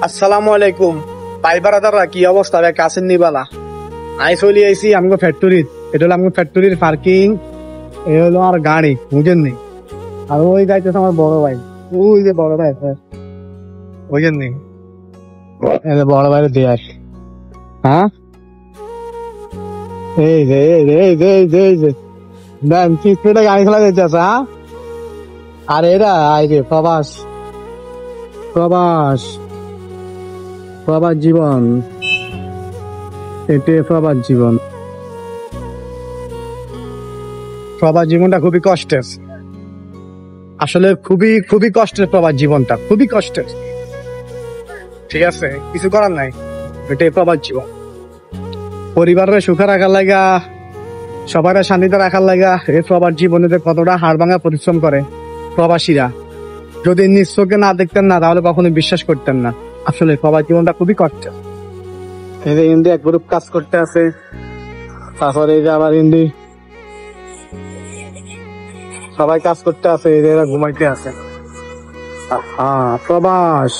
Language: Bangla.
আসসালামু আলাইকুম। ভাই বারাদাররা কি অবস্থা? ভাই কাছের নিবালা আই চলি আইসি আমগো ফ্যাক্টরিত। এটা হলো আমগো ফ্যাক্টরির পার্কিং, এ হলো আর গাড়ি, বুঝেন নি? আর ওই যাইতেছে আমার বড় ভাই, ওই যে বড় ভাই বুঝেন নি? এই যে বড় ভাইয়ের দিয়ে আসি। হ্যাঁ, এই যে দেন কি স্পিডে গাড়ি খেলা যাইতেছে। হ্যাঁ, আর এরা আই রে প্রবাস, প্রবাস, প্রবাস জীবন, এটাই প্রবাস জীবন। প্রবাস জীবনটা খুবই কষ্টের, আসলে খুবই খুবই কষ্টের। প্রবাস জীবনটা খুবই কষ্টের, ঠিক আছে, কিছু করার নাই, এটাই প্রবাস জীবন। পরিবারের সুখে রাখার লাগা, সবার শান্তিতে রাখার লাগা এই প্রবাস জীবনে যে কতটা হাড় ভাঙা পরিশ্রম করে প্রবাসীরা, যদি নিজ চোখে না দেখতেন না তাহলে কখনো বিশ্বাস করতেন না। আসলে প্রবাস জীবনটা খুবই কষ্টের। এই যে ইন্ডিয়া গ্রুপ কাজ করতে আছে, তারপরে এই যে আবার ইন্ডি সবাই কাজ করতে আছে, এরা ঘুমাইতে আছে। হ্যাঁ, প্রবাস